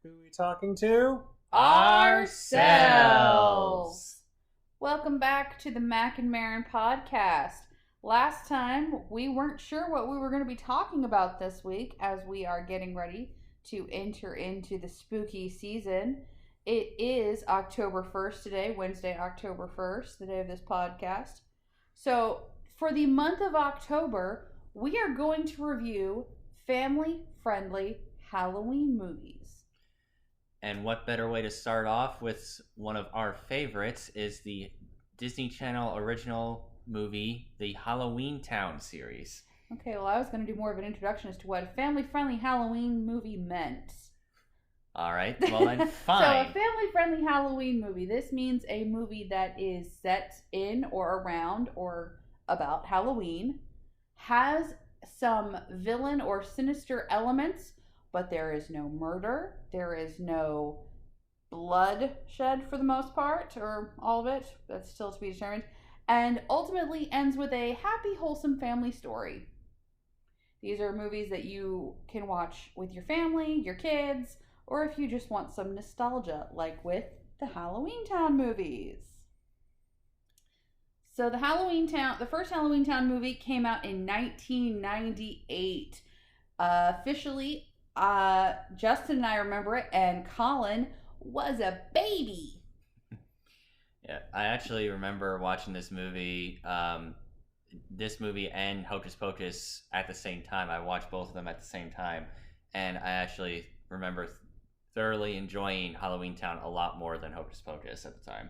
Who are we talking to? Ourselves. Welcome back to the Mc&Marren podcast. Last time, we weren't sure what we were going to be talking about this week as we are getting ready to enter into the spooky season. It is October 1st today, Wednesday, October 1st, the day of this podcast. So, for the month of October, we are going to review family-friendly Halloween movies. And what better way to start off with one of our favorites is the Disney Channel original movie, the Halloweentown series. Okay, well, I was going to do more of an introduction as to what a family-friendly Halloween movie meant. All right, well then, fine. So, a family-friendly Halloween movie. This means a movie that is set in or around or about Halloween, has some villain or sinister elements, but there is no murder, there is no blood shed for the most part, or all of it. That's still to be determined. And ultimately ends with a happy, wholesome family story. These are movies that you can watch with your family, your kids, or if you just want some nostalgia, like with the Halloweentown movies. So the first Halloweentown movie came out in 1998. Officially, Justin and I remember it, and Colin was a baby. Yeah, I actually remember watching this movie and Hocus Pocus at the same time. I watched both of them at the same time, and I actually remember thoroughly enjoying Halloweentown a lot more than Hocus Pocus at the time.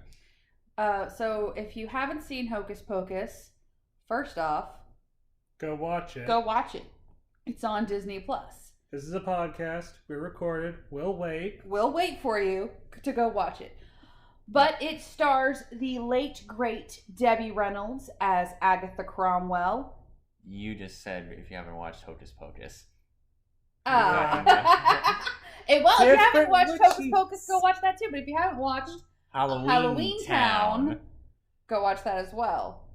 So if you haven't seen Hocus Pocus, first off, Go watch it. go watch it. It's on Disney Plus. This is a podcast. We're recorded. We'll wait. We'll wait for you to go watch it. But it stars the late, great Debbie Reynolds as Agatha Cromwell. You just said if you haven't watched Hocus Pocus. If you haven't watched Hocus Pocus, go watch that too. But if you haven't watched Halloweentown, go watch that as well.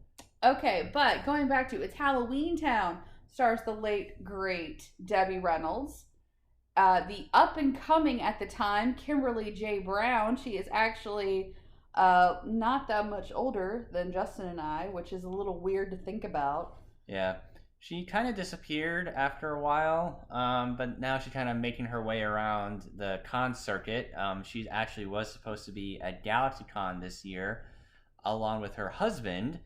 Okay, but going back to it's Halloweentown. Stars the late, great Debbie Reynolds. The up-and-coming at the time, Kimberly J. Brown. She is actually not that much older than Justin and I, which is a little weird to think about. Yeah, she kind of disappeared after a while, but now she's kind of making her way around the con circuit. She actually was supposed to be at GalaxyCon this year, along with her husband,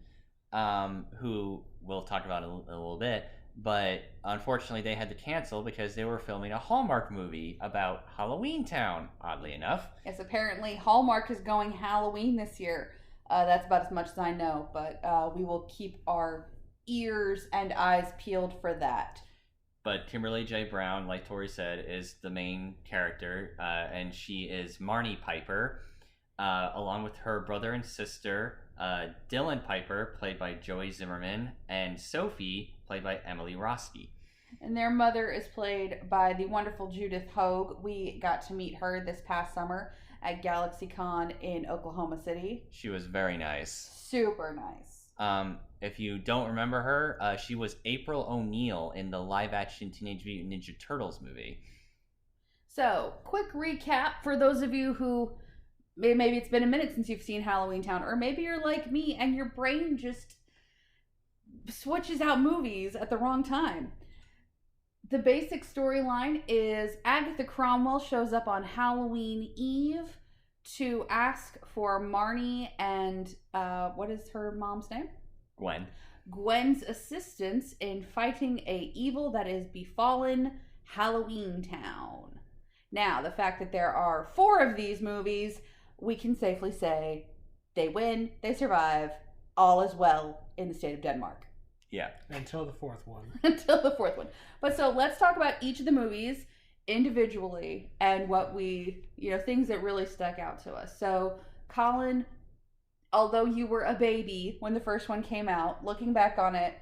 who we'll talk about in a little bit. But unfortunately, they had to cancel because they were filming a Hallmark movie about Halloweentown, oddly enough. Yes, apparently Hallmark is going Halloween this year. That's about as much as I know, but we will keep our ears and eyes peeled for that. But Kimberly J. Brown, like Tori said, is the main character, and she is Marnie Piper, along with her brother and sister, Dylan Piper, played by Joey Zimmerman, and Sophie, played by Emily Roski. And their mother is played by the wonderful Judith Hogue. We got to meet her this past summer at GalaxyCon in Oklahoma City. She was very nice. Super nice. If you don't remember her, she was April O'Neil in the live-action Teenage Mutant Ninja Turtles movie. So, quick recap for those of you who maybe it's been a minute since you've seen Halloweentown, or maybe you're like me and your brain just switches out movies at the wrong time. The basic storyline is Agatha Cromwell shows up on Halloween Eve to ask for Marnie and what is her mom's name? Gwen's assistance in fighting a evil that is befallen Halloweentown. Now, the fact that there are 4 of these movies, we can safely say they win, they survive, all is well in the state of Denmark. Yeah. Until the 4th one. Until the 4th one. But so let's talk about each of the movies individually and what things that really stuck out to us. So, Colin, although you were a baby when the first one came out, looking back on it,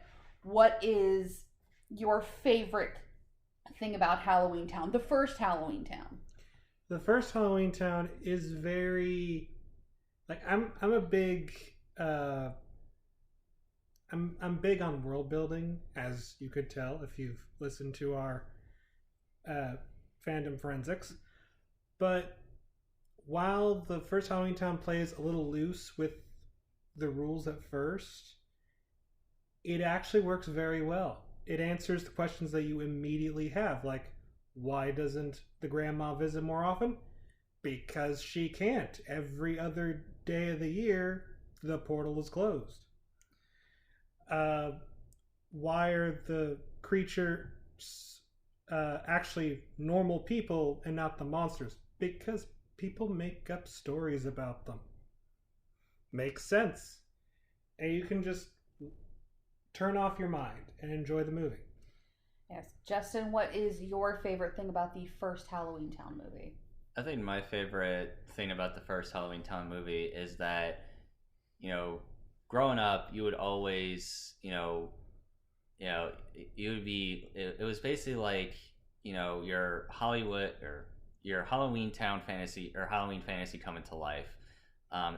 what is your favorite thing about Halloweentown? The first Halloweentown. The first Halloweentown is very I'm a big I'm big on world building, as you could tell if you've listened to our fandom forensics. But while the first Halloween Town plays a little loose with the rules at first, it actually works very well. It answers the questions that you immediately have, like, why doesn't the grandma visit more often? Because she can't. Every other day of the year, the portal is closed. Uh, why are the creatures actually normal people and not the monsters? Because people make up stories about them. Makes sense. And you can just turn off your mind and enjoy the movie. Yes. Justin, what is your favorite thing about the first Halloweentown movie? I think my favorite thing about the first Halloweentown movie is that, growing up, you would always, you would be, it was basically like, your Hollywood or your Halloweentown fantasy or Halloween fantasy coming to life.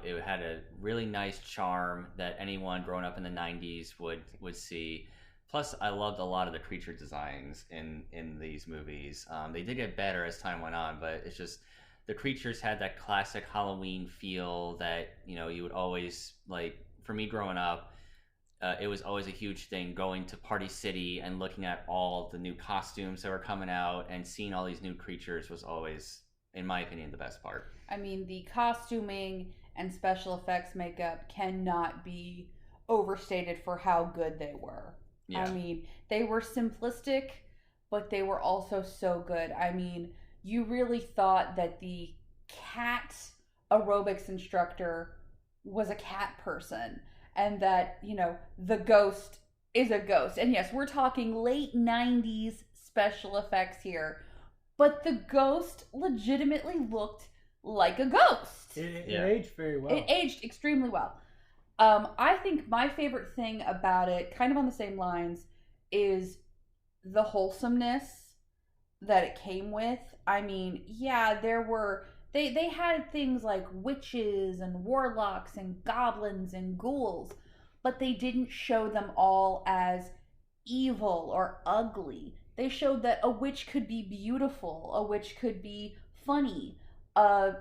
It had a really nice charm that anyone growing up in the 90s would see. Plus, I loved a lot of the creature designs in these movies. They did get better as time went on, but it's just the creatures had that classic Halloween feel that you would always like. For me, growing up, it was always a huge thing going to Party City and looking at all the new costumes that were coming out and seeing all these new creatures was always, in my opinion, the best part. I mean, the costuming and special effects makeup cannot be overstated for how good they were. Yeah. I mean, they were simplistic, but they were also so good. I mean, you really thought that the cat aerobics instructor was a cat person and that, the ghost is a ghost. And yes, we're talking late 90s special effects here, but the ghost legitimately looked like a ghost. It aged very well. It aged extremely well. I think my favorite thing about it, kind of on the same lines, is the wholesomeness that it came with. I mean, yeah, there were they had things like witches and warlocks and goblins and ghouls, but they didn't show them all as evil or ugly. They showed that a witch could be beautiful, a witch could be funny, a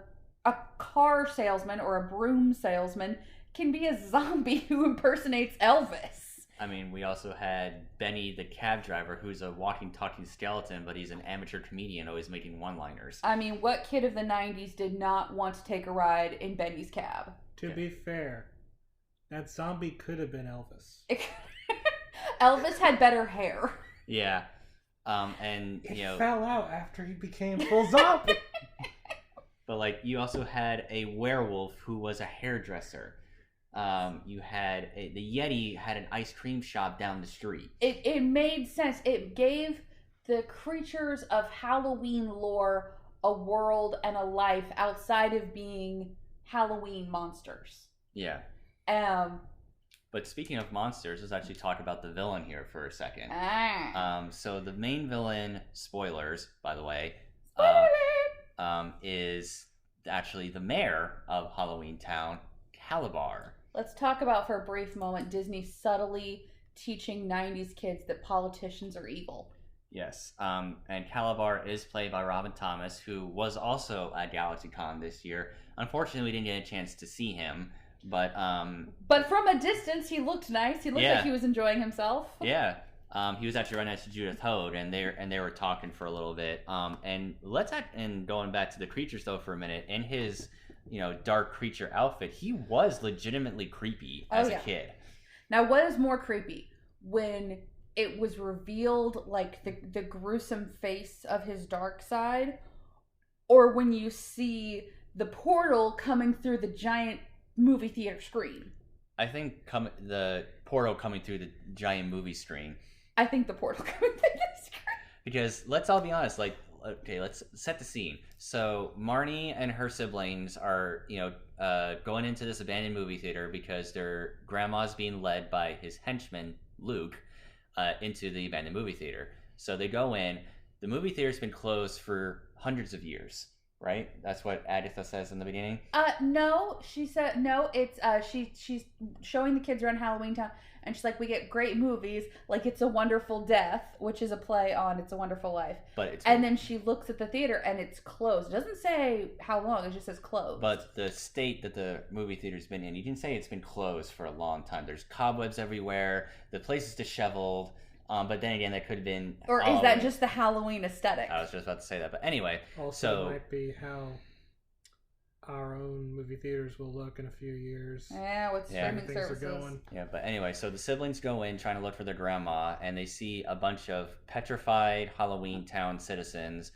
car salesman or a broom salesman can be a zombie who impersonates Elvis. I mean, we also had Benny the cab driver, who's a walking, talking skeleton, but he's an amateur comedian always making one-liners. I mean, what kid of the 90s did not want to take a ride in Benny's cab? To be fair, that zombie could have been Elvis. Elvis had better hair. Yeah. And, it fell out after he became full zombie. But, you also had a werewolf who was a hairdresser. You had the Yeti had an ice cream shop down the street. It made sense. It gave the creatures of Halloween lore a world and a life outside of being Halloween monsters. Yeah. But speaking of monsters, let's actually talk about the villain here for a second. So the main villain, spoilers, by the way, is actually the mayor of Halloweentown, Calabar. Let's talk about for a brief moment Disney subtly teaching 90s kids that politicians are evil. Yes, and Calabar is played by Robin Thomas, who was also at GalaxyCon this year. Unfortunately, we didn't get a chance to see him, but from a distance, he looked nice. He looked like he was enjoying himself. Yeah, he was actually right next to Judith Hoad, and they were talking for a little bit. And going back to the creatures though for a minute, in his dark creature outfit, he was legitimately creepy as a kid. Now, what is more creepy? When it was revealed, like, the gruesome face of his dark side, or when you see the portal coming through the giant movie theater screen? I think the portal coming through the giant movie screen. I think the portal coming through the screen. Because let's all be honest, okay, let's set the scene. So Marnie and her siblings are, going into this abandoned movie theater because their grandma's being led by his henchman, Luke, into the abandoned movie theater. So they go in. The movie theater's been closed for hundreds of years, right? That's what Agatha says in the beginning. No, she said no. It's she's showing the kids around Halloweentown, and she's like, we get great movies like It's a Wonderful Death, which is a play on It's a Wonderful Life. And then she looks at the theater and it's closed. It doesn't say how long. It just says closed. But the state that the movie theater's been in, you can say it's been closed for a long time. There's cobwebs everywhere. The place is disheveled. But then again, that could have been. Or is that just the Halloween aesthetic? I was just about to say that, but anyway. Also, it might be how our own movie theaters will look in a few years. Yeah, with streaming services. Are going. Yeah, but anyway, so the siblings go in trying to look for their grandma, and they see a bunch of petrified Halloweentown citizens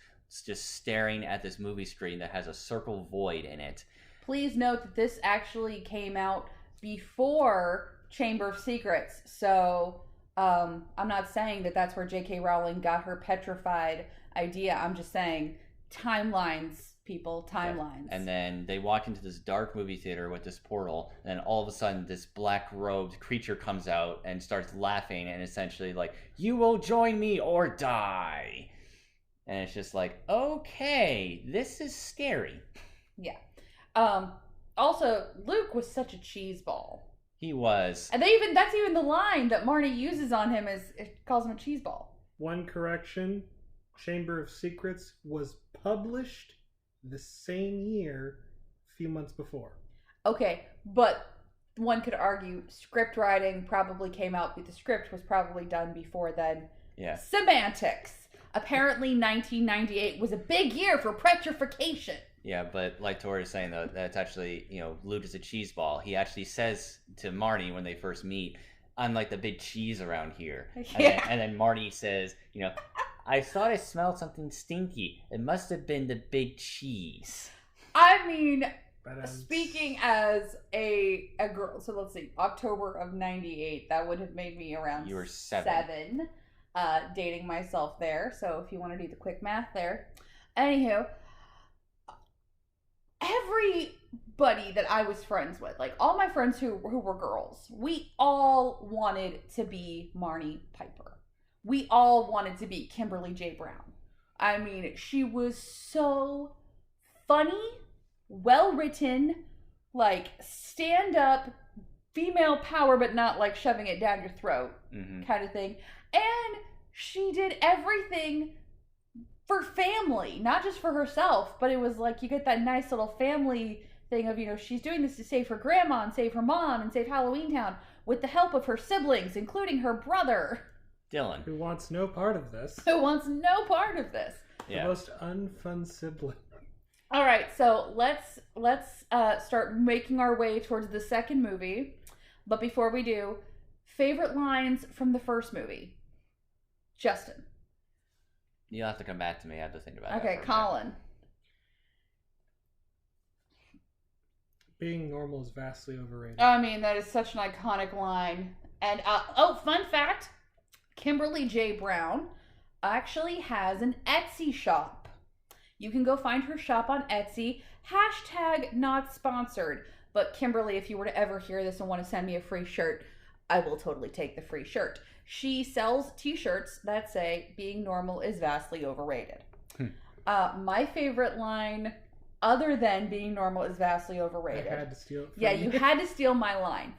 just staring at this movie screen that has a circle void in it. Please note that this actually came out before Chamber of Secrets, so I'm not saying that that's where J.K. Rowling got her petrified idea. I'm just saying timelines. People, timelines. Yeah. And then they walk into this dark movie theater with this portal, and then all of a sudden this black-robed creature comes out and starts laughing and essentially like, you will join me or die. And it's just like, okay, this is scary. Yeah. Also, Luke was such a cheeseball. He was. And that's even the line that Marnie uses on him is it calls him a cheeseball. One correction, Chamber of Secrets was published the same year, a few months before. Okay, but one could argue script writing probably came out, but the script was probably done before then. Yeah. Semantics. Apparently 1998 was a big year for petrification. Yeah, but like Tori was saying, though, that's actually, Luke is a cheese ball. He actually says to Marnie when they first meet, I'm like the big cheese around here. Yeah. And then Marnie says, I thought I smelled something stinky. It must have been the big cheese. I mean, speaking as a girl, so let's see, October of 98, that would have made me around You were 7. Dating myself there, so if you want to do the quick math there. Anywho, everybody that I was friends with, like all my friends who were girls, we all wanted to be Marnie Piper. We all wanted to be Kimberly J. Brown. I mean, she was so funny, well-written, like stand-up, female power, but not like shoving it down your throat kind of thing. And she did everything for family, not just for herself, but it was like you get that nice little family thing of, she's doing this to save her grandma and save her mom and save Halloweentown with the help of her siblings, including her brother. Dylan. Who wants no part of this. Who wants no part of this. Yeah. The most unfun sibling. All right, so let's start making our way towards the second movie. But before we do, favorite lines from the first movie. Justin. You'll have to come back to me. I have to think about it. Okay, Colin. Being normal is vastly overrated. I mean, that is such an iconic line. And, fun fact, Kimberly J. Brown actually has an Etsy shop. You can go find her shop on Etsy. # not sponsored. But Kimberly, if you were to ever hear this and want to send me a free shirt, I will totally take the free shirt. She sells t-shirts that say, being normal is vastly overrated. My favorite line, other than being normal is vastly overrated. I had to steal it from you had to steal my line.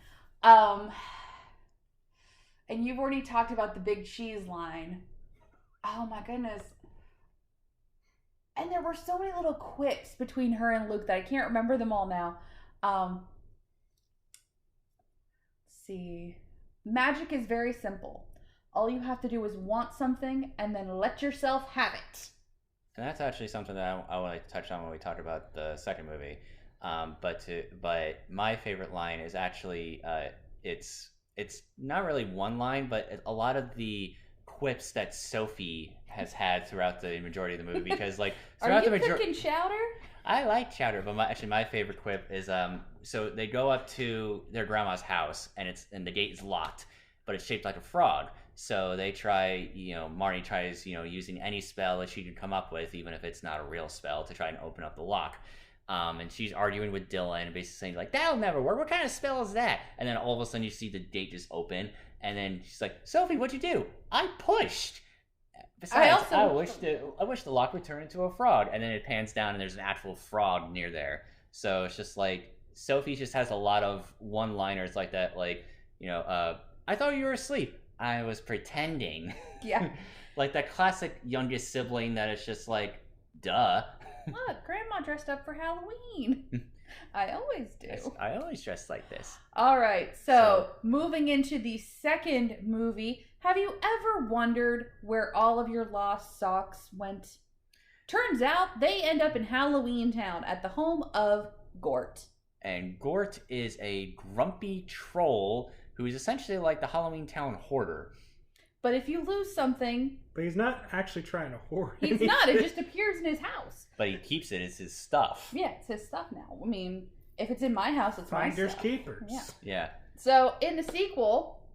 And you've already talked about the big cheese line. Oh my goodness. And there were so many little quips between her and Luke that I can't remember them all now. Let's see. Magic is very simple. All you have to do is want something and then let yourself have it. And that's actually something that I want to touch on when we talk about the second movie. But my favorite line is actually it's not really one line, but a lot of the quips that Sophie has had throughout the majority of the movie. Because like throughout Are you cooking chowder? I like chowder, but my favorite quip is so they go up to their grandma's house and the gate is locked, but it's shaped like a frog. So they try, Marnie tries, using any spell that she can come up with, even if it's not a real spell, to try and open up the lock. And she's arguing with Dylan and basically saying like, that'll never work. What kind of spell is that? And then all of a sudden you see the gate just open, and then she's like, Sophie, what'd you do? I pushed. Besides, I wish the lock would turn into a frog, and then it pans down and there's an actual frog near there. So it's just like Sophie just has a lot of one-liners like that, like I thought you were asleep. I was pretending. Yeah. Like that classic youngest sibling that is just like, duh. Look, Grandma dressed up for Halloween. I always do. Yes, I always dress like this. All right, so moving into the second movie, have you ever wondered where all of your lost socks went? Turns out they end up in Halloweentown at the home of Gort. And Gort is a grumpy troll who is essentially like the Halloweentown hoarder. But if you lose something... But he's not actually trying to hoard He's anything. not. It just appears in his house. But he keeps it. It's his stuff. Yeah, it's his stuff now. I mean, if it's in my house, it's my Finders stuff. keepers. Yeah. So, in the sequel,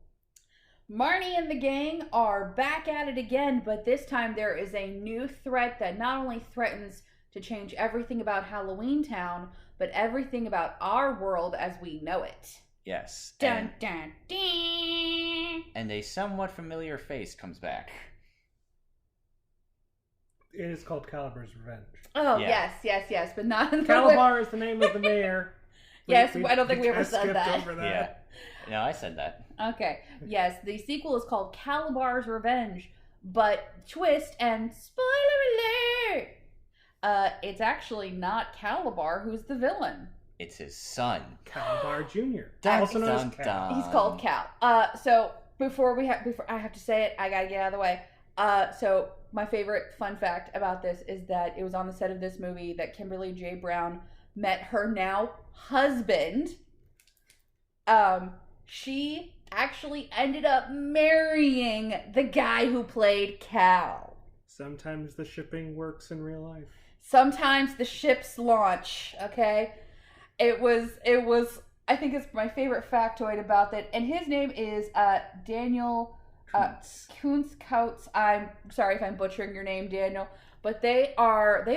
Marnie and the gang are back at it again, but this time there is a new threat that not only threatens to change everything about Halloweentown, but everything about our world as we know it. Yes. Dun, dun, dun. And a somewhat familiar face comes back. It is called Calibur's Revenge. Oh, Yeah. yes, but not in the Calibar is the name of the mayor. Yes, I don't think we ever said skipped that. over that. Yeah. No, I said that. Okay, yes, the sequel is called Calibar's Revenge, but twist and spoiler alert! It's actually not Calibar who's the villain. It's his son. Calibar Jr. Dun, also known dun, as Cal. dun. He's called Cal. So before I have to say it, I gotta get out of the way. So my favorite fun fact about this is that it was on the set of this movie that Kimberly J. Brown met her now husband. She actually ended up marrying the guy who played Cal. Sometimes the shipping works in real life. Sometimes the ships launch, okay? It was I think it's my favorite factoid about that. And his name is Daniel Kunz-Kautz. I'm sorry if I'm butchering your name, Daniel. But they've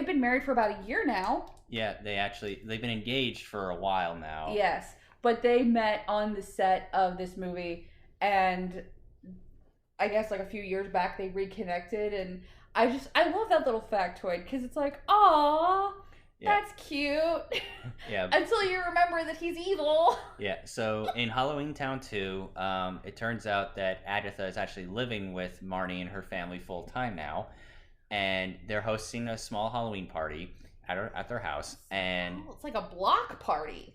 been married for about a year now. Yeah, they've been engaged for a while now. Yes. But they met on the set of this movie, and I guess like a few years back they reconnected, and I love that little factoid because it's like, aw, that's cute. Yeah. Until you remember that he's evil. Yeah. So in Halloweentown 2, it turns out that Agatha is actually living with Marnie and her family full time now, and they're hosting a small Halloween party at their house, and It's like a block party.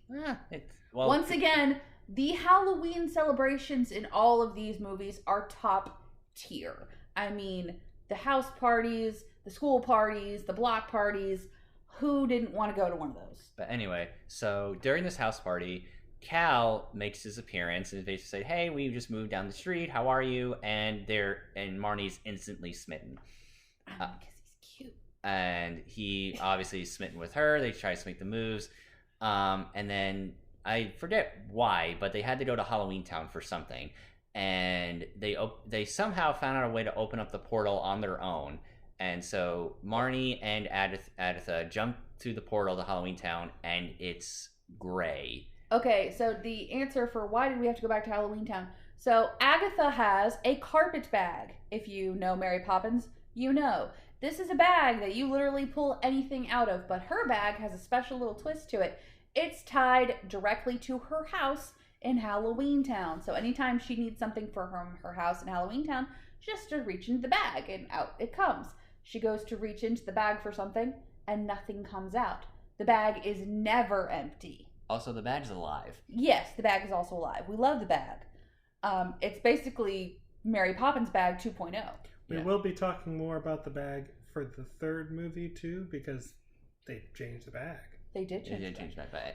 Well, once again, the Halloween celebrations in all of these movies are top tier. I mean, the house parties, the school parties, the block parties. Who didn't want to go to one of those? But anyway, so during this house party, Cal makes his appearance and they just say, "Hey, we just moved down the street. How are you?" And Marnie's instantly smitten. Because he's cute. And he obviously is smitten with her. They try to make the moves, and then I forget why, but they had to go to Halloweentown for something, and they somehow found out a way to open up the portal on their own, and so Marnie and Agatha jump through the portal to Halloweentown, and it's gray. Okay, so the answer for why did we have to go back to Halloweentown? So Agatha has a carpet bag. If you know Mary Poppins, you know. This is a bag that you literally pull anything out of, but her bag has a special little twist to it. It's tied directly to her house in Halloweentown. So anytime she needs something from her house in Halloweentown, she has to reach into the bag and out it comes. She goes to reach into the bag for something and nothing comes out. The bag is never empty. Also, the bag's alive. Yes, the bag is also alive. We love the bag. It's basically Mary Poppins bag 2.0. We will be talking more about the bag for the third movie too, because they changed the bag. They did change that bag.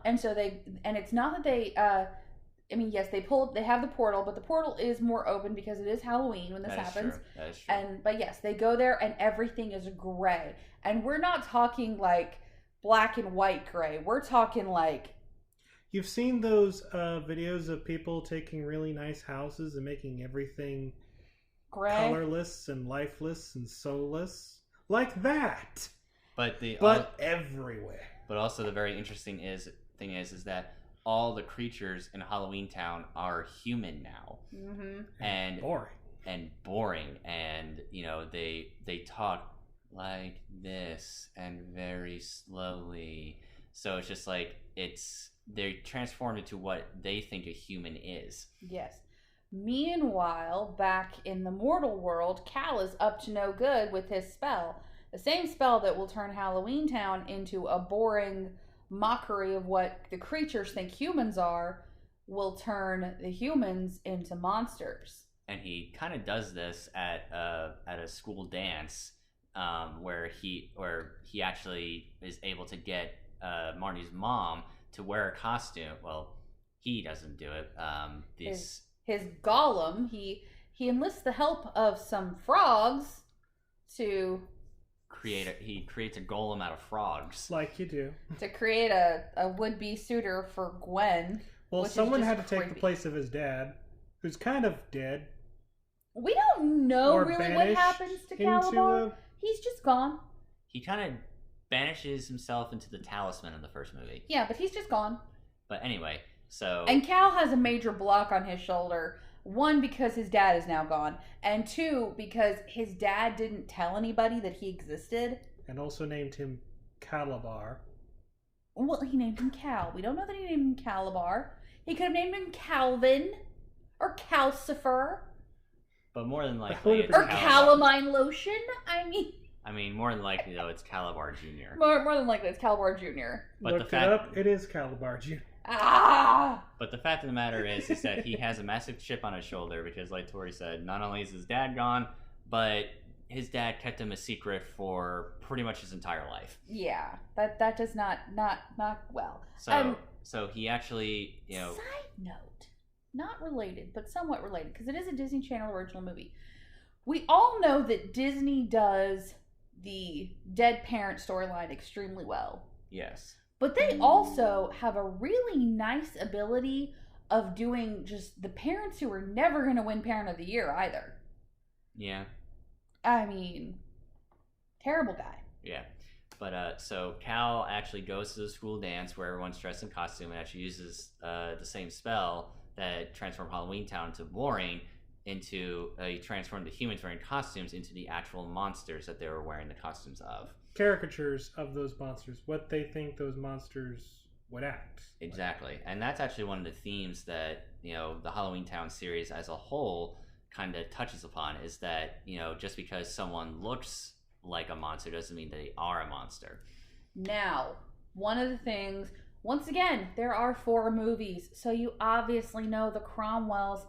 And so it's not that they I mean, yes, they have the portal, but the portal is more open because it is Halloween when this happens. That is true. But yes, they go there and everything is gray. And we're not talking like black and white gray. We're talking like... You've seen those videos of people taking really nice houses and making everything gray, colorless and lifeless and soulless. Like that! But everywhere. But also the very interesting thing is that all the creatures in Halloweentown are human now. Mm-hmm. And boring. and boring, and they talk like this and very slowly. So it's just like they're transformed into what they think a human is. Yes. Meanwhile, back in the mortal world, Cal is up to no good with his spell. The same spell that will turn Halloweentown into a boring mockery of what the creatures think humans are will turn the humans into monsters. And he kind of does this at a school dance, where he actually is able to get Marnie's mom to wear a costume. Well, he doesn't do it. His golem, he enlists the help of some frogs to he creates a golem out of frogs. Like you do. To create a would-be suitor for Gwen. Well, someone had to take the place of his dad, who's kind of dead. We don't know really what happens to Calabar. He's just gone. He kind of banishes himself into the talisman in the first movie. Yeah, but he's just gone. But anyway, so... And Cal has a major block on his shoulder. One, because his dad is now gone. And two, because his dad didn't tell anybody that he existed. And also named him Calabar. Well, he named him Cal. We don't know that he named him Calabar. He could have named him Calvin. Or Calcifer. But more than likely, it's or calamine lotion. I mean, more than likely though, it's Calabar Jr. More than likely, it's Calabar Jr. But Look it up. It is Calabar Jr. Ah! But the fact of the matter is that he has a massive chip on his shoulder because, like Tori said, not only is his dad gone, but his dad kept him a secret for pretty much his entire life. Yeah, that does not well. So he actually, Side note, not related, but somewhat related, because it is a Disney Channel original movie. We all know that Disney does the dead parent storyline extremely well. Yes. But they also have a really nice ability of doing just the parents who are never going to win Parent of the Year either. Yeah. I mean, terrible guy. Yeah. But so Cal actually goes to the school dance where everyone's dressed in costume and actually uses the same spell that transformed Halloweentown to boring into he transformed the humans wearing costumes into the actual monsters that they were wearing the costumes of. Caricatures of those monsters, what they think those monsters would act. Exactly. And that's actually one of the themes that, the Halloweentown series as a whole kind of touches upon, is that, just because someone looks like a monster doesn't mean they are a monster. Now, one of the things, once again, there are 4 movies, so you obviously know the Cromwells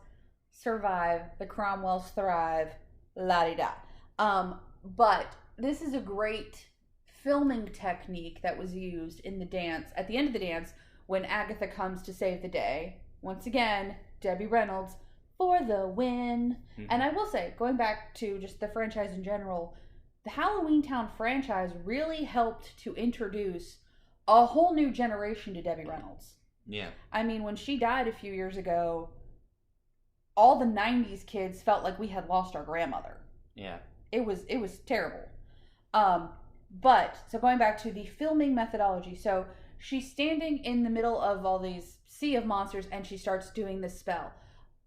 survive, the Cromwells thrive, la-di-da. But this is a great filming technique that was used in the dance. At the end of the dance, when Agatha comes to save the day, once again, Debbie Reynolds for the win. Mm-hmm. And I will say, going back to just the franchise in general, the Halloweentown franchise really helped to introduce a whole new generation to Debbie Reynolds. Yeah. I mean, when she died a few years ago, all the 90s kids felt like we had lost our grandmother. Yeah. It was terrible. But, so going back to the filming methodology. So, she's standing in the middle of all these sea of monsters and she starts doing this spell.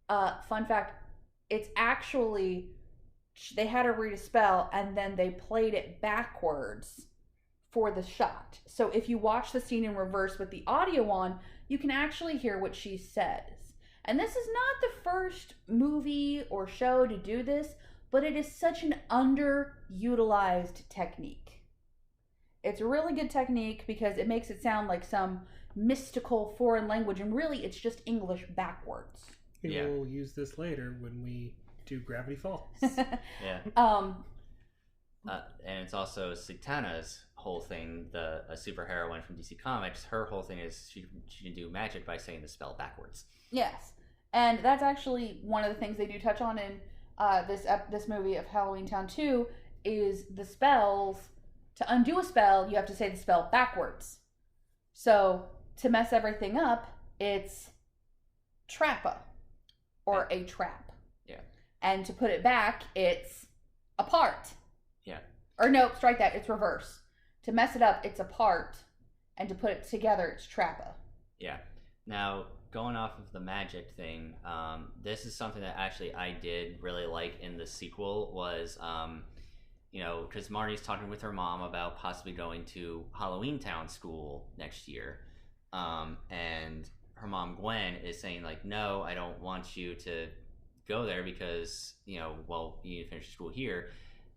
Fun fact, it's actually, they had her read a spell and then they played it backwards for the shot. So, if you watch the scene in reverse with the audio on, you can actually hear what she says. And this is not the first movie or show to do this, but it is such an underutilized technique. It's a really good technique because it makes it sound like some mystical foreign language, and really it's just English backwards. We'll use this later when we do Gravity Falls. Yeah. And it's also Satana's whole thing, a superheroine from DC Comics. Her whole thing is she can do magic by saying the spell backwards. Yes, and that's actually one of the things they do touch on in this movie of Halloweentown 2 is the spells. To undo a spell, you have to say the spell backwards. So, to mess everything up, it's trappa, or a trap. Yeah. And to put it back, it's apart. Yeah. Or no, strike that, it's reverse. To mess it up, it's apart, and to put it together, it's trappa. Yeah. Now, going off of the magic thing, this is something that actually I did really like in the sequel was, because Marnie's talking with her mom about possibly going to Halloweentown school next year. And her mom, Gwen, is saying, like, no, I don't want you to go there because, you need to finish school here.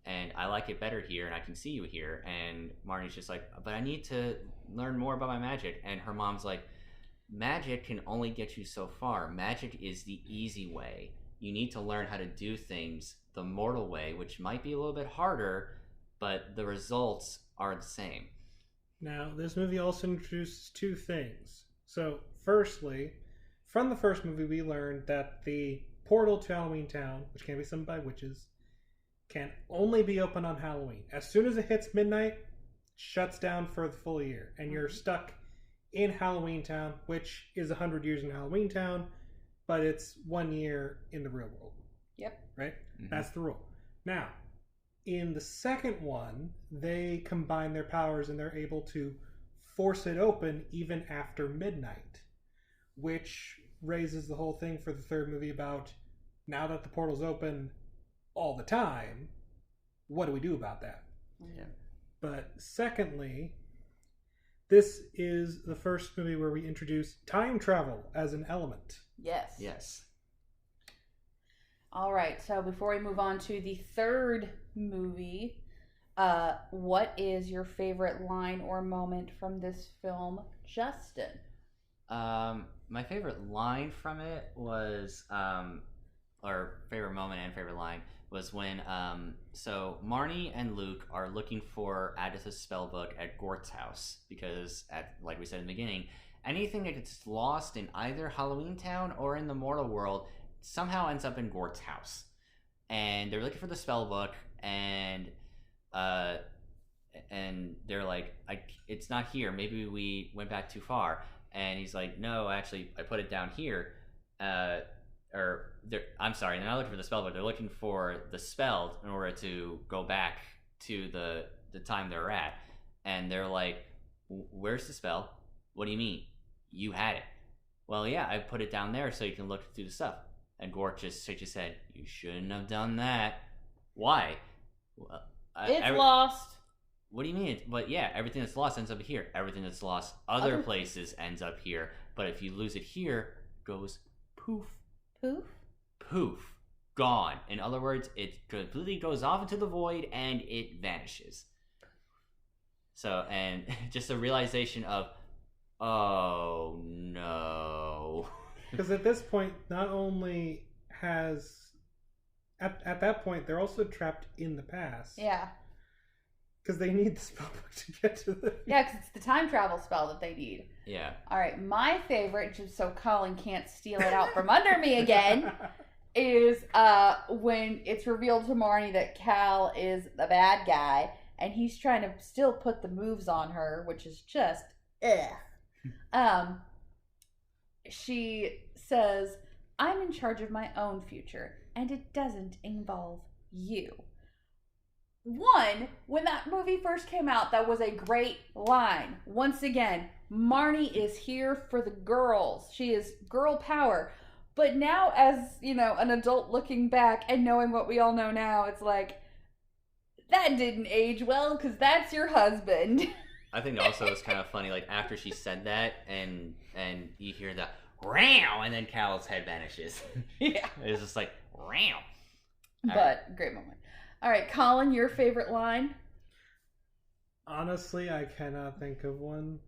And I like it better here, and I can see you here. And Marnie's just like, but I need to learn more about my magic. And her mom's like, magic can only get you so far. Magic is the easy way. You need to learn how to do things the mortal way, which might be a little bit harder, but the results are the same. Now, this movie also introduces two things. So, firstly, from the first movie, we learned that the portal to Halloweentown, which can be summoned by witches, can only be open on Halloween. As soon as it hits midnight, it shuts down for the full year, and you're stuck in Halloweentown, which is 100 years in Halloweentown, but it's 1 year in the real world. Yep. Right? Mm-hmm. That's the rule. Now, in the second one, they combine their powers and they're able to force it open even after midnight, which raises the whole thing for the third movie about now that the portal's open all the time, what do we do about that? Yeah. But secondly, this is the first movie where we introduce time travel as an element. Yes. Yes. All right, so before we move on to the third movie, what is your favorite line or moment from this film, Justin? My favorite line from it was, or favorite moment and favorite line, was when, so Marnie and Luke are looking for Agatha's spellbook at Gort's house, because, like we said in the beginning, anything that gets lost in either Halloweentown or in the mortal world somehow ends up in Gort's house. And they're looking for the spellbook, and they're like, it's not here. Maybe we went back too far. And he's like, no, actually, I put it down here. I'm sorry, they're not looking for the spell, but they're looking for the spell in order to go back to the time they're at. And they're like, where's the spell? What do you mean? You had it. Well, yeah, I put it down there so you can look through the stuff. And Gort just said, you shouldn't have done that. Why? Well, it's lost. What do you mean? But yeah, everything that's lost ends up here. Everything that's lost other places ends up here. But if you lose it here, it goes poof. Poof? Poof. Gone. In other words, it completely goes off into the void and it vanishes. So, and just a realization of, oh no. Because at this point, not only has... At that point, they're also trapped in the past. Yeah. Because they need the spellbook to get to the... Yeah, because it's the time travel spell that they need. Yeah. All right, my favorite, just so Colin can't steal it out from under me again, is when it's revealed to Marnie that Cal is the bad guy, and he's trying to still put the moves on her, which is just, she says, I'm in charge of my own future, and it doesn't involve you. One, when that movie first came out, that was a great line. Once again, Marnie is here for the girls. She is girl power. But now, as, an adult looking back and knowing what we all know now, it's like, that didn't age well, because that's your husband. I think also it's kind of funny, like, after she said that, and you hear the, row, and then Cal's head vanishes. Yeah. It's just like, row. But, great moment. All right, Colin, your favorite line? Honestly, I cannot think of one.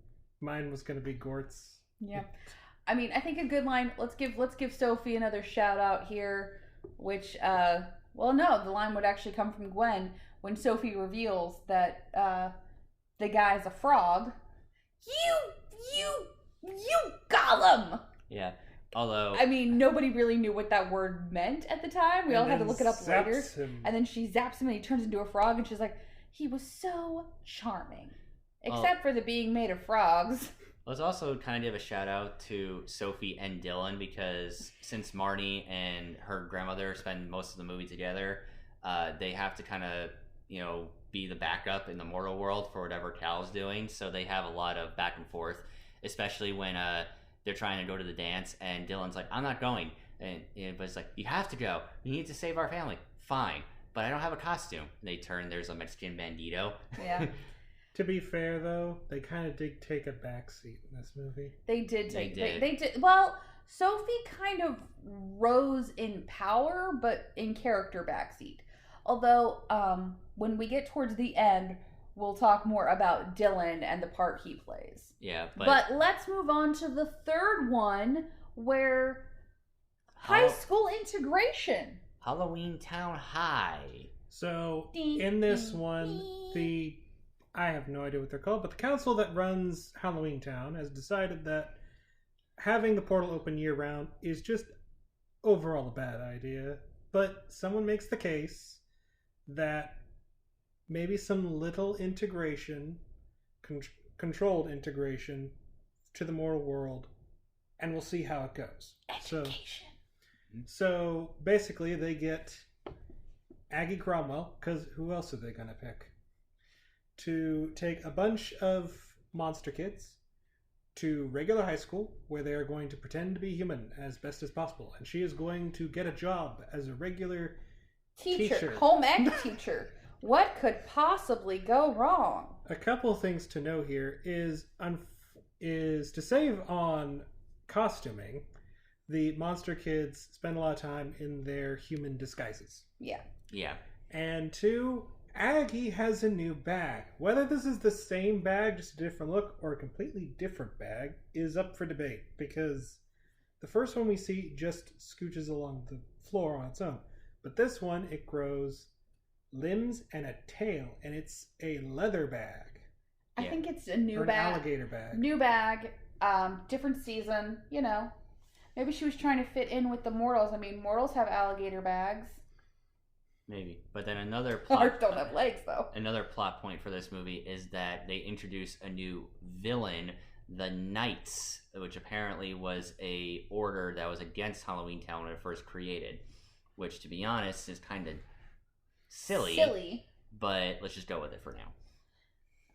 Mine was going to be Gort's. Yeah. I mean, I think a good line, let's give Sophie another shout out here, which, the line would actually come from Gwen when Sophie reveals that the guy's a frog. You Gollum! Yeah. Although, I mean, nobody really knew what that word meant at the time. We all had to look it up later. And then she zaps him and he turns into a frog and she's like, he was so charming. Except for the being made of frogs. Let's also kind of give a shout out to Sophie and Dylan, because since Marnie and her grandmother spend most of the movie together, they have to kind of, be the backup in the mortal world for whatever Cal's doing. So they have a lot of back and forth, especially when they're trying to go to the dance, and Dylan's like, I'm not going. But it's like, you have to go. You need to save our family. Fine. But I don't have a costume. And they turn, there's a Mexican bandito. Yeah. To be fair, though, they kind of did take a backseat in this movie. They did. They did. Well, Sophie kind of rose in power, but in character backseat. Although, when we get towards the end, we'll talk more about Dylan and the part he plays. Yeah, but let's move on to the third one, where high school integration. Halloweentown High. So, in this one, I have no idea what they're called, but the council that runs Halloweentown has decided that having the portal open year-round is just overall a bad idea. But someone makes the case that maybe some little integration, controlled integration to the mortal world, and we'll see how it goes. Education. So basically they get Aggie Cromwell, because who else are they going to pick? To take a bunch of monster kids to regular high school, where they are going to pretend to be human as best as possible. And she is going to get a job as a regular teacher. Home ec teacher. What could possibly go wrong? A couple things to know here is to save on costuming, the monster kids spend a lot of time in their human disguises. Yeah. Yeah. And two, Aggie has a new bag. Whether this is the same bag, just a different look, or a completely different bag is up for debate, because the first one we see just scooches along the floor on its own. But this one, it grows limbs and a tail, and it's a leather bag. I think it's a new or bag. An alligator bag. New bag, different season, you know. Maybe she was trying to fit in with the mortals. I mean, mortals have alligator bags. Maybe. But then another Ours don't have legs, though. Another plot point for this movie is that they introduce a new villain, the Knights, which apparently was a order that was against Halloweentown when it first created. Which, to be honest, is kind of silly. But let's just go with it for now.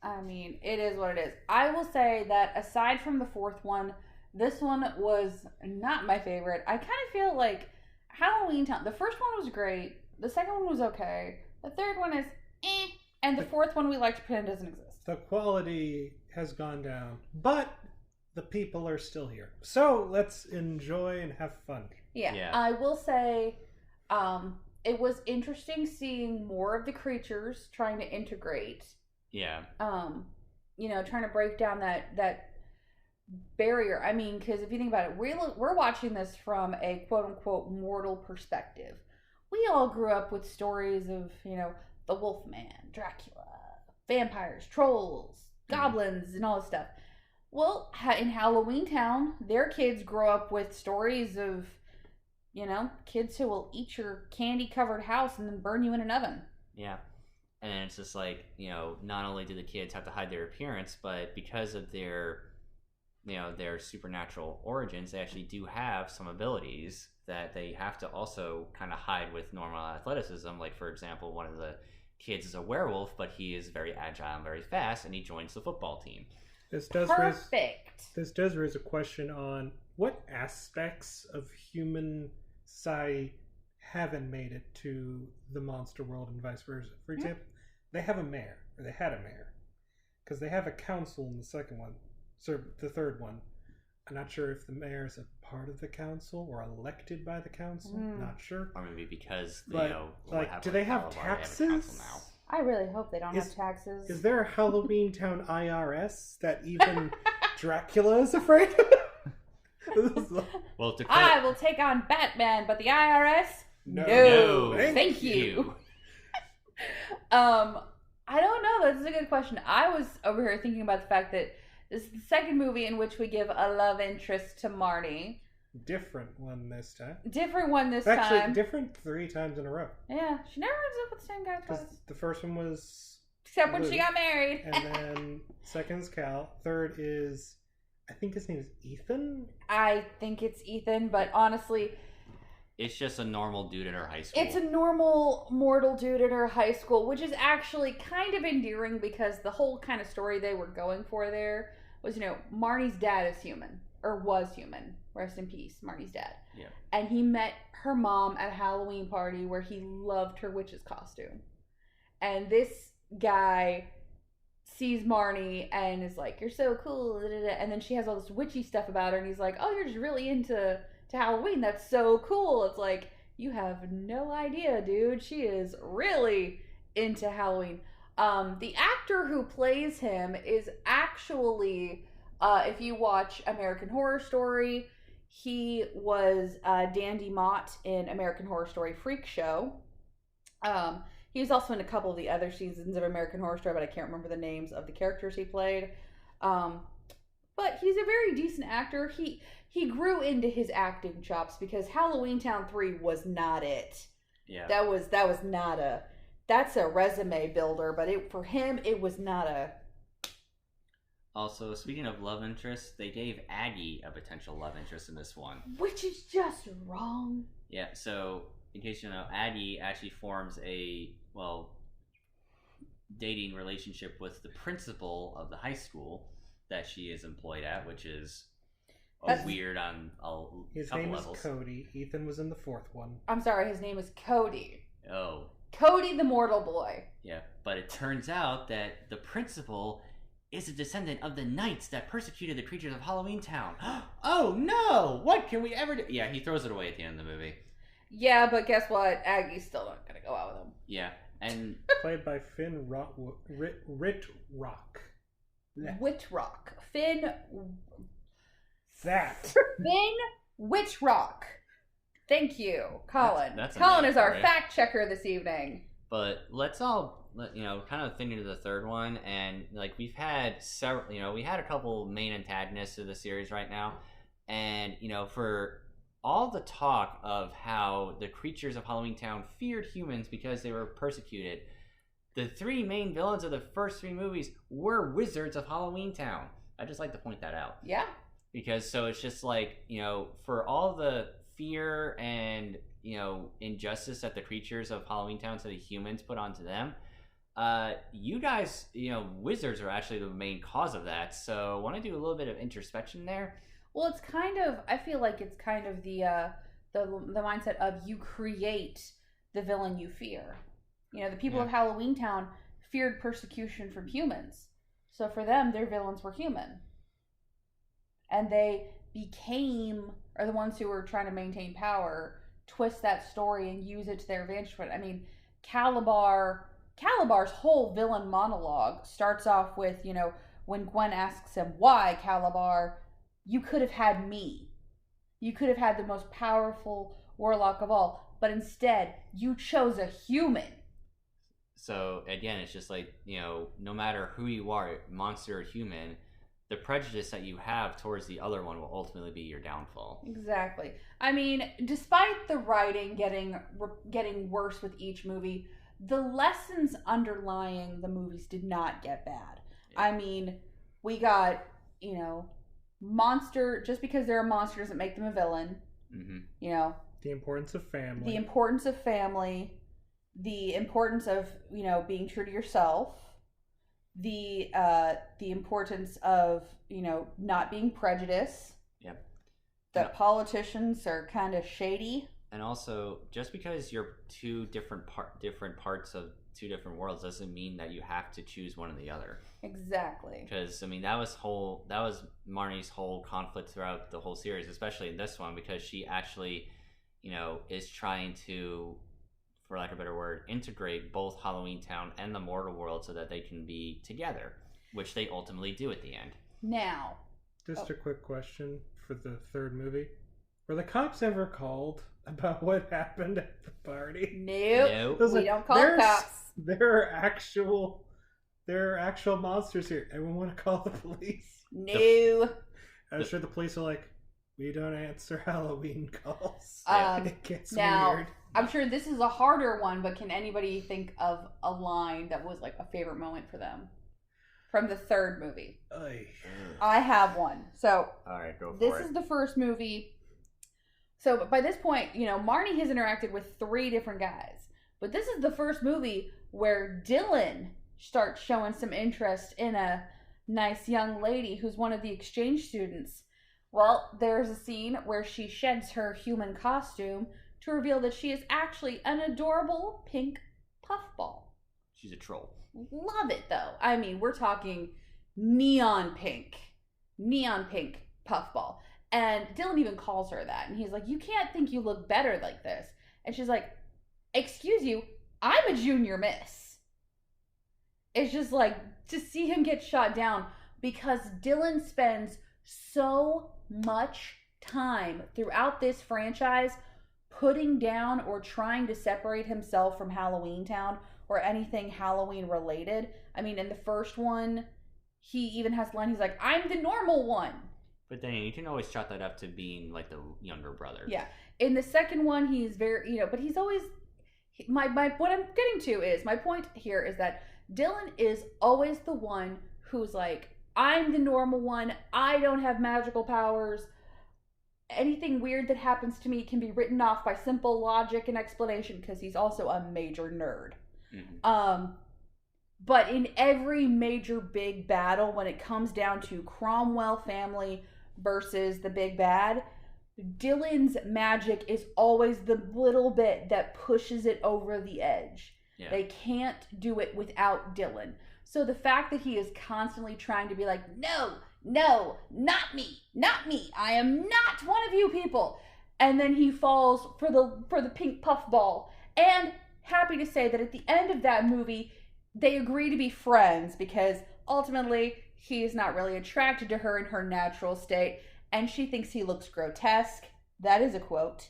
I mean, it is what it is. I will say that aside from the fourth one, this one was not my favorite. I kind of feel like Halloweentown, the first one was great. The second one was okay. The third one is eh. And the fourth one we like to pretend doesn't exist. The quality has gone down, but the people are still here. So let's enjoy and have fun. Yeah. I will say it was interesting seeing more of the creatures trying to integrate. Yeah. You know, trying to break down that barrier. I mean, because if you think about it, we're watching this from a quote-unquote mortal perspective. We all grew up with stories of, you know, the Wolfman, Dracula, vampires, trolls, goblins, and all this stuff. Well, in Halloweentown, their kids grow up with stories of, you know, kids who will eat your candy-covered house and then burn you in an oven. Yeah. And it's just like, you know, not only do the kids have to hide their appearance, but because of their, you know, their supernatural origins, they actually do have some abilities that they have to also kind of hide with normal athleticism. Like, for example, one of the kids is a werewolf, but he is very agile and very fast, and he joins the football team. This does raise a question on what aspects of human society haven't made it to the monster world and vice versa. For example, they have a mayor, or they had a mayor, because they have a council in the second one, so the third one. I'm not sure if the mayor is a part of the council or elected by the council. Not sure. Or maybe because they, but, you know, like, do they have taxes? They have a council now. I really hope they don't have taxes. Is there a Halloweentown IRS that even Dracula is afraid of? Well, I will take on Batman, but the IRS? No. Thank you. I don't know. That's a good question. I was over here thinking about the fact that this is the second movie in which we give a love interest to Marty. Different one this time. Actually, different 3 times in a row. Yeah, she never ends up with the same guy twice. The first one was... Except when she got married. And then second is Cal. Third is... I think his name is Ethan? I think it's Ethan, but honestly... It's just a normal dude at her high school. It's a normal mortal dude at her high school, which is actually kind of endearing because the whole kind of story they were going for there was, Marnie's dad is human, or was human. Rest in peace, Marnie's dad. Yeah. And he met her mom at a Halloween party where he loved her witch's costume. And this guy sees Marnie and is like, "You're so cool," and then she has all this witchy stuff about her, and he's like, "Oh, you're just really into Halloween. That's so cool." It's like, you have no idea, dude. She is really into Halloween. The actor who plays him is actually, if you watch American Horror Story, he was Dandy Mott in American Horror Story Freak Show. He was also in a couple of the other seasons of American Horror Story, but I can't remember the names of the characters he played. But he's a very decent actor. He grew into his acting chops because Halloweentown 3 was not it. Yeah. That was not a... That's a resume builder, but for him, it was not a... Also, speaking of love interests, they gave Aggie a potential love interest in this one. Which is just wrong. Yeah, so, in case you don't know, Aggie actually forms a, dating relationship with the principal of the high school that she is employed at, which is weird on his couple name levels. Is Cody. Ethan was in the fourth one. I'm sorry, his name is Cody. Oh. Cody the Mortal Boy. Yeah, but it turns out that the principal is a descendant of the knights that persecuted the creatures of Halloweentown. Oh no! What can we ever do? Yeah, he throws it away at the end of the movie. Yeah, but guess what? Aggie's still not gonna go out with him. Yeah, and... Played by Finn Whitrock. Finn... That. Finn Whitrock. Thank you, Colin. That's Colin is our right? fact checker this evening. But let's all, kind of think into the third one, and we've had several, we had a couple main antagonists of the series right now, and for all the talk of how the creatures of Halloweentown feared humans because they were persecuted, the three main villains of the first three movies were wizards of Halloweentown. I'd just like to point that out. Yeah. Because so it's just for all the fear and injustice that the creatures of Halloweentown, so the humans, put onto them, you guys, wizards are actually the main cause of that. So I want to do a little bit of introspection there. Well, it's kind of, I feel like it's kind of the mindset of you create the villain you fear. The people of Halloweentown feared persecution from humans, so for them, their villains were human, and they are the ones who were trying to maintain power, twist that story and use it to their advantage. But I mean, Calabar's whole villain monologue starts off with, when Gwen asks him, "Why, Calabar? You could have had me. You could have had the most powerful warlock of all, but instead you chose a human." So again, it's just no matter who you are, monster or human, the prejudice that you have towards the other one will ultimately be your downfall. Exactly. I mean, despite the writing getting worse with each movie, the lessons underlying the movies did not get bad. Yeah. I mean, we got, monster, just because they're a monster doesn't make them a villain. Mm-hmm. The importance of family. The importance of family. The importance of, being true to yourself. The importance of, not being prejudiced. Yep. That politicians are kind of shady. And also, just because you're two different parts of two different worlds doesn't mean that you have to choose one or the other. Exactly. Because that was Marnie's whole conflict throughout the whole series, especially in this one, because she actually, is trying to, for lack of a better word, integrate both Halloweentown and the mortal world so that they can be together, which they ultimately do at the end. Now, just a quick question for the third movie: were the cops ever called about what happened at the party? Nope. We don't call cops. There are actual monsters here. Everyone want to call the police? No. I'm sure the police are like, we don't answer Halloween calls. It gets weird. I'm sure this is a harder one, but can anybody think of a line that was a favorite moment for them from the third movie? I have one. So, all right, go for it. This is the first movie. So by this point, Marnie has interacted with 3 different guys, but this is the first movie where Dylan starts showing some interest in a nice young lady who's one of the exchange students. Well, there's a scene where she sheds her human costume to reveal that she is actually an adorable pink puffball. She's a troll. Love it, though. I mean, we're talking neon pink puffball. And Dylan even calls her that. And he's like, you can't think you look better like this. And she's like, excuse you, I'm a junior miss. It's just like, to see him get shot down because Dylan spends so much time throughout this franchise putting down or trying to separate himself from Halloweentown or anything Halloween related. I mean, in the first one, he even has the line, he's like, I'm the normal one. But then you can always chalk that up to being like the younger brother. Yeah. In the second one, he's very, but he's always, what I'm getting to is, my point here is that Dylan is always the one who's like, I'm the normal one. I don't have magical powers. Anything weird that happens to me can be written off by simple logic and explanation because he's also a major nerd. Mm-hmm. But in every major big battle, when it comes down to Cromwell family versus the big bad, Dylan's magic is always the little bit that pushes it over the edge. Yeah. They can't do it without Dylan. So the fact that he is constantly trying to be like, no, not me. I am not one of you people. And then he falls for the pink puffball. And happy to say that at the end of that movie, they agree to be friends because ultimately he's not really attracted to her in her natural state. And she thinks he looks grotesque. That is a quote.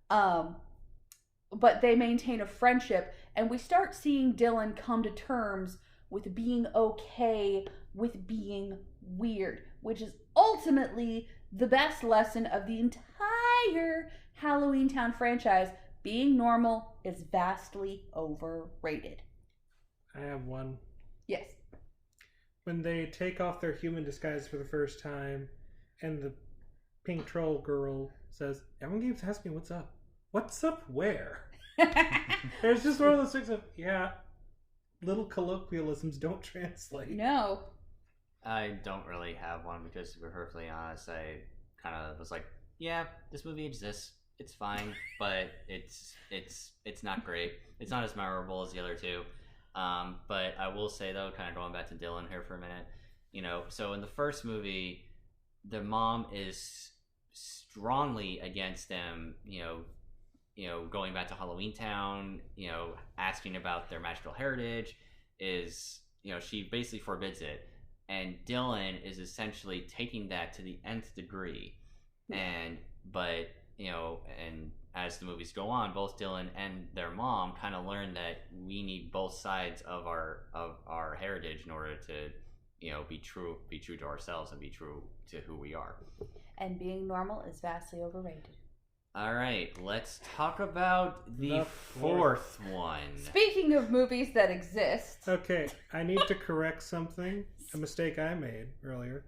But they maintain a friendship. And we start seeing Dylan come to terms with being okay with being weird, which is ultimately the best lesson of the entire Halloweentown franchise. Being normal is vastly overrated. I have one. Yes. When they take off their human disguise for the first time, and the pink troll girl says, everyone keeps asking me what's up. What's up where? There's just one of those things of, yeah, little colloquialisms don't translate. No. I don't really have one because, to be perfectly honest, I kind of was like, yeah, this movie exists. It's fine, but it's not great. It's not as memorable as the other two. But I will say, though, kind of going back to Dylan here for a minute, so in the first movie, the mom is strongly against them, going back to Halloweentown, asking about their magical heritage is, she basically forbids it. And Dylan is essentially taking that to the nth degree. And as the movies go on, both Dylan and their mom kind of learn that we need both sides of our heritage in order to, be true to ourselves and be true to who we are. And being normal is vastly overrated. All right, let's talk about the fourth one. Speaking of movies that exist. Okay, I need to correct something. A mistake I made earlier.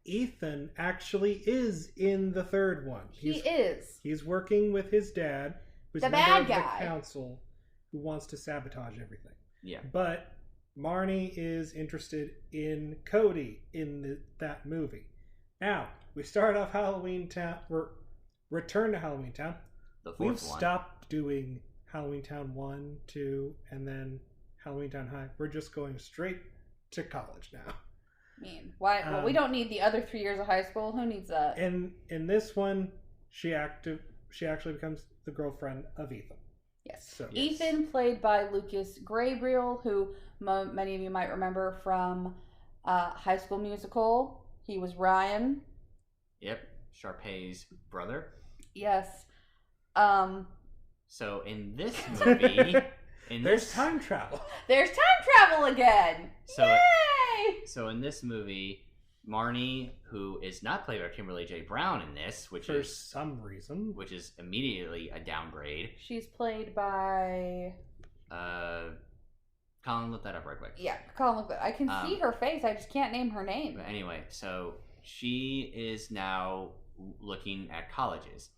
Ethan actually is in the third one. He is. He's working with his dad, who's the a member bad of guy. the council, who wants to sabotage everything. Yeah. But Marnie is interested in Cody in that movie. Now, we start off Halloweentown. Return to Halloweentown. The fourth We've one. stopped doing Halloweentown 1, 2, and then Halloweentown High. We're just going straight to college now. Why? Well, we don't need the other 3 years of high school. Who needs that? In this one, she actually becomes the girlfriend of Ethan. Yes. So, Ethan, played by Lucas Gabriel, who many of you might remember from High School Musical. He was Ryan. Yep. Sharpay's brother. Yes. So in this movie, there's time travel. There's time travel again. Yay! So in this movie, Marnie, who is not played by Kimberly J. Brown in this, which for is some reason, which is immediately a downgrade. She's played by. Colin, look that up right quick. Yeah, Colin, look that. I can see her face. I just can't name her name. But anyway, so she is now looking at colleges,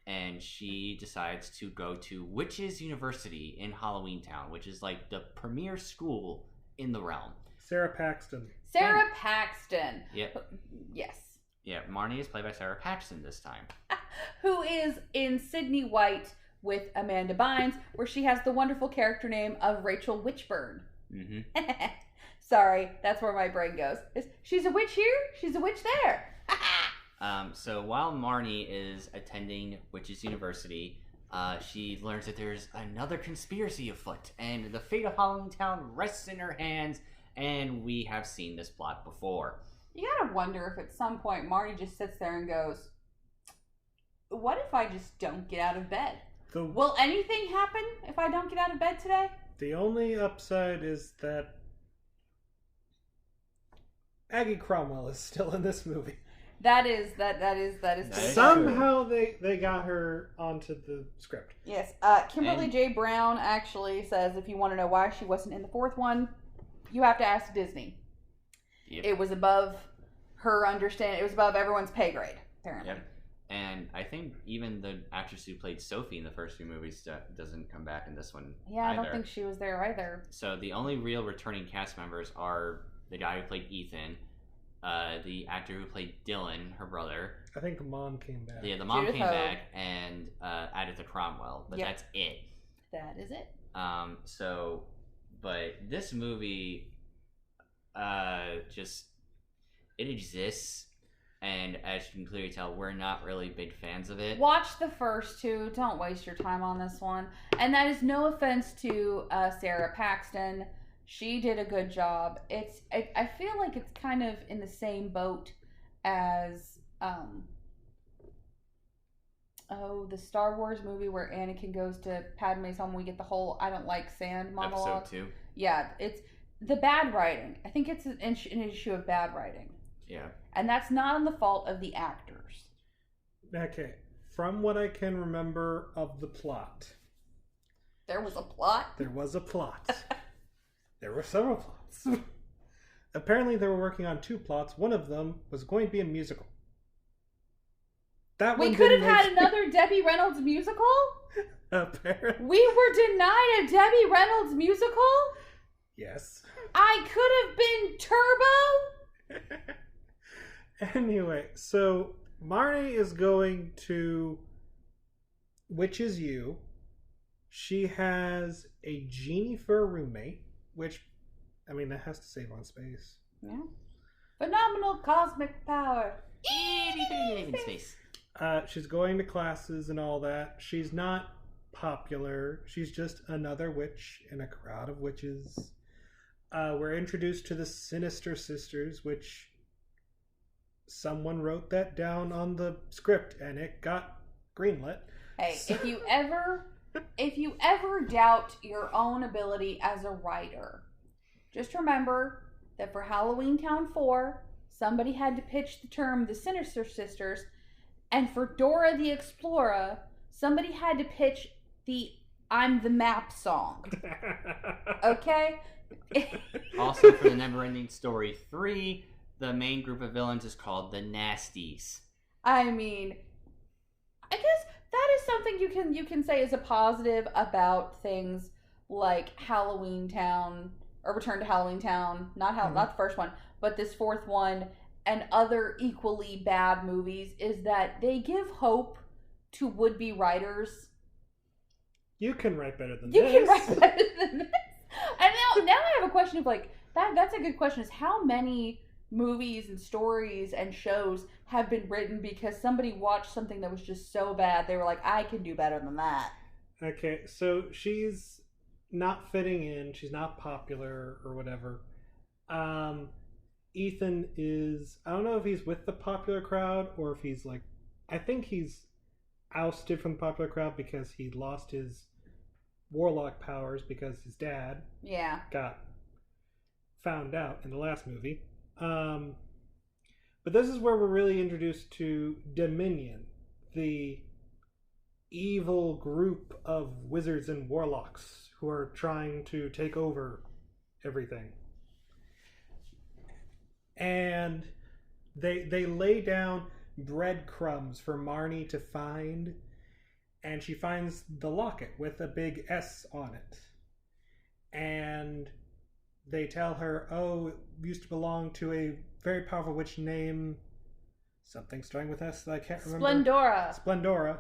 and she decides to go to Witches University in Halloweentown, which is like the premier school in the realm. Sarah Paxton. Sarah Paxton. Yep. Yes. Yeah, Marnie is played by Sarah Paxton this time. Who is in Sydney White with Amanda Bynes, where she has the wonderful character name of Rachel Witchburn. Mm-hmm. Sorry, that's where my brain goes. She's a witch here, she's a witch there. So while Marnie is attending Witches University, she learns that there's another conspiracy afoot, and the fate of Halloweentown rests in her hands, and we have seen this plot before. You gotta wonder if at some point Marnie just sits there and goes, what if I just don't get out of bed? Will anything happen if I don't get out of bed today? The only upside is that Aggie Cromwell is still in this movie. That is Somehow they got her onto the script. Yes. Kimberly J. Brown actually says if you want to know why she wasn't in the fourth one, you have to ask Disney. Yep. It was above her understanding. It was above everyone's pay grade, apparently. Yep. And I think even the actress who played Sophie in the first few movies doesn't come back in this one. Yeah, either. I don't think she was there either. So the only real returning cast members are the guy who played Ethan, the actor who played Dylan, her brother. I think the mom came back. Yeah, the mom Judith came Hogue. back, and Agatha Cromwell, but that's it. That is it. But this movie, it exists, and as you can clearly tell, we're not really big fans of it. Watch the first two. Don't waste your time on this one. And that is no offense to Sarah Paxton. She did a good job. I feel like it's kind of in the same boat as the Star Wars movie where Anakin goes to Padme's home. We get the whole "I don't like sand" monologue. Episode 2. Yeah, it's the bad writing. I think it's an issue of bad writing. Yeah. And that's not on the fault of the actors. Okay, from what I can remember of the plot. There was a plot? There was a plot. There were several plots. Apparently they were working on 2 plots. One of them was going to be a musical. We could have had another Debbie Reynolds musical? Apparently. We were denied a Debbie Reynolds musical? Yes. I could have been Turbo? Anyway, so Marnie is going to Witches U. She has a genie for a roommate, which, I mean, that has to save on space. Yeah. Phenomenal cosmic power. In space. She's going to classes and all that. She's not popular. She's just another witch in a crowd of witches. We're introduced to the Sinister Sisters, which someone wrote that down on the script and it got greenlit. Hey, if you ever doubt your own ability as a writer, just remember that for Halloweentown 4, somebody had to pitch the term the Sinister Sisters, and for Dora the Explorer, somebody had to pitch the I'm the Map song. Okay? Also, for the Neverending Story 3, the main group of villains is called the Nasties. I mean, I guess that is something you can say is a positive about things like Halloweentown or Return to Halloweentown, not the first one, but this fourth one and other equally bad movies, is that they give hope to would-be writers. You can write better than You this. can write better than this. And now I have a question of like that's a good question, is how many movies and stories and shows have been written because somebody watched something that was just so bad they were like, I can do better than that. Okay, so she's not fitting in. She's not popular or whatever. Ethan is, I don't know if he's with the popular crowd or if he's like, I think he's ousted from the popular crowd because he lost his warlock powers because his dad got found out in the last movie. But this is where we're really introduced to Dominion, the evil group of wizards and warlocks who are trying to take over everything. And they lay down breadcrumbs for Marnie to find, and she finds the locket with a big S on it. And they tell her, oh, it used to belong to a very powerful witch named something starting with S that I can't remember. Splendora.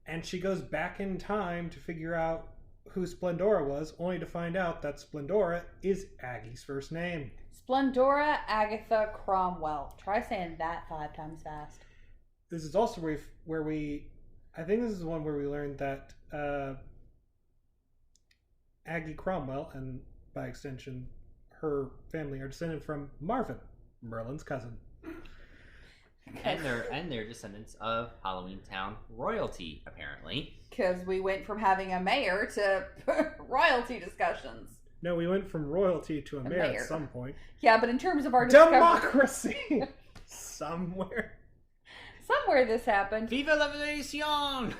And she goes back in time to figure out who Splendora was, only to find out that Splendora is Aggie's first name. Splendora Agatha Cromwell. Try saying that 5 times fast. This is also where we I think this is one where we learned that Aggie Cromwell, and by extension her family, are descended from Marvin, Merlin's cousin. And they're descendants of Halloweentown royalty, apparently. Because we went from having a mayor to royalty discussions. No, we went from royalty to a mayor at some point. Yeah, but in terms of our democracy, somewhere this happened. Viva la revolution!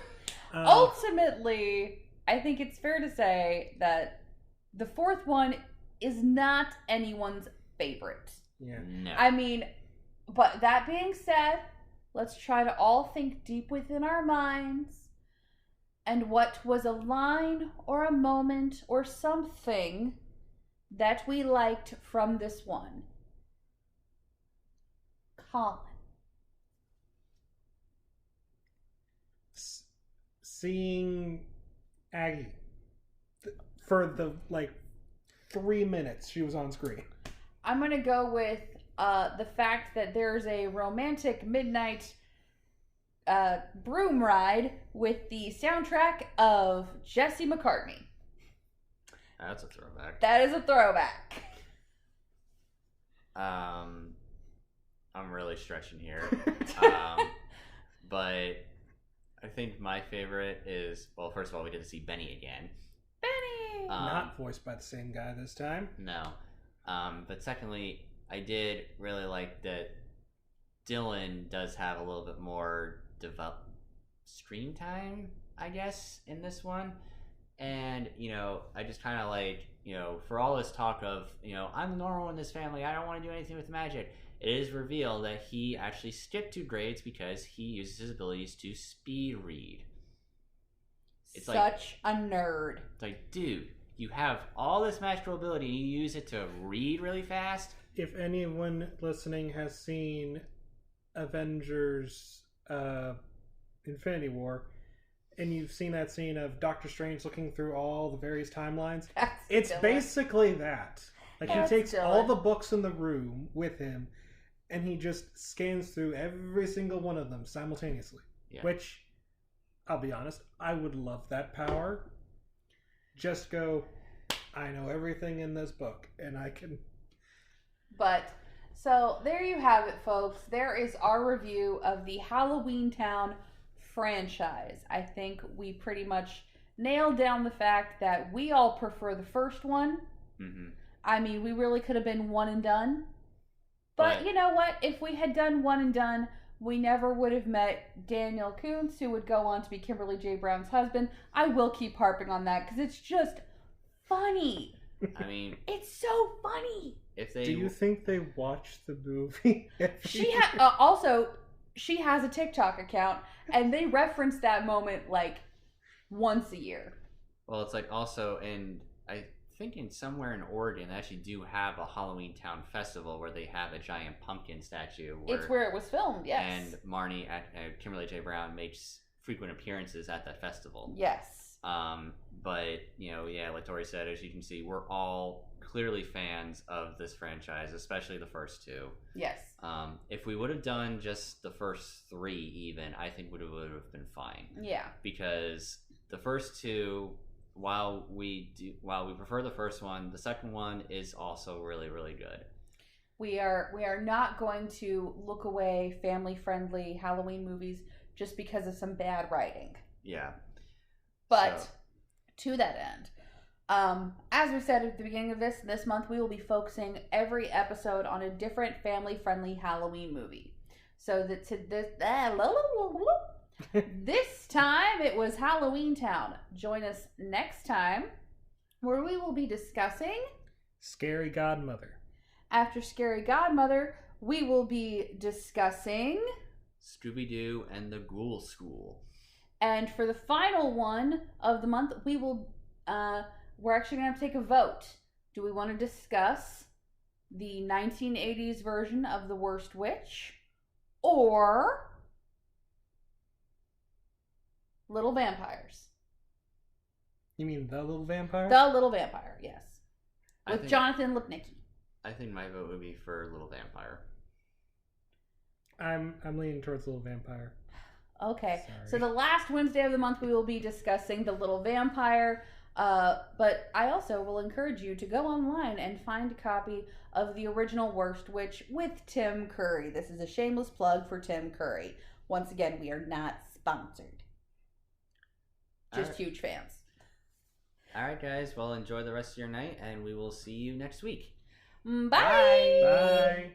Ultimately, I think it's fair to say that the 4th one is not anyone's favorite. Yeah. No. I mean, but that being said, let's try to all think deep within our minds and what was a line or a moment or something that we liked from this one. Colin. Seeing Aggie for the 3 minutes she was on screen. I'm going to go with the fact that there's a romantic midnight broom ride with the soundtrack of Jesse McCartney. That's a throwback. That is a throwback. I'm really stretching here. But I think my favorite is, well, first of all, we get to see Benny again. Benny! Not voiced by the same guy this time. No. But secondly, I did really like that Dylan does have a little bit more screen time, I guess, in this one. And, I just kind of for all this talk of, I'm the normal in this family, I don't want to do anything with magic. It is revealed that he actually skipped 2 grades because he uses his abilities to speed read. It's such a nerd. It's like, dude, you have all this magical ability and you use it to read really fast? If anyone listening has seen Avengers Infinity War, and you've seen that scene of Doctor Strange looking through all the various timelines, it's basically that. He takes all the books in the room with him, and he just scans through every single one of them simultaneously. Yeah. Which, I'll be honest, I would love that power. Just go, I know everything in this book, and I can... But, so, there you have it, folks. There is our review of the Halloweentown franchise. I think we pretty much nailed down the fact that we all prefer the first one. Mm-hmm. I mean, we really could have been one and done. But you know what? If we had done one and done, we never would have met Daniel Kuntz, who would go on to be Kimberly J. Brown's husband. I will keep harping on that because it's just funny. I mean... it's so funny. Do you think they watched the movie? She has a TikTok account, and they reference that moment once a year. Well, it's also, and I think somewhere in Oregon, they actually do have a Halloweentown festival where they have a giant pumpkin statue. It's where it was filmed, yes. And Marnie, Kimberly J. Brown, makes frequent appearances at that festival. Yes. But, like Tori said, as you can see, we're all clearly fans of this franchise, especially the first 2. Yes. If we would have done just the first 3 even, I think we would have been fine. Yeah. Because the first 2... While we prefer the first one, the second one is also really, really good. We are not going to look away family-friendly Halloween movies just because of some bad writing. Yeah. But to that end, as we said at the beginning of this month, we will be focusing every episode on a different family-friendly Halloween movie. So that this time it was Halloweentown. Join us next time where we will be discussing Scary Godmother. After Scary Godmother, we will be discussing Scooby-Doo and the Ghoul School. And for the final one of the month, we're actually going to have to take a vote. Do we want to discuss the 1980s version of The Worst Witch or Little Vampires? You mean The Little Vampire? The Little Vampire, yes. With Jonathan Lipnicki. I think my vote would be for Little Vampire. I'm leaning towards Little Vampire. Okay, Sorry. so the last Wednesday of the month we will be discussing The Little Vampire, but I also will encourage you to go online and find a copy of the original Worst Witch with Tim Curry. This is a shameless plug for Tim Curry. Once again, we are not sponsored. Just huge fans. All right, guys. Well, enjoy the rest of your night, and we will see you next week. Bye! Bye!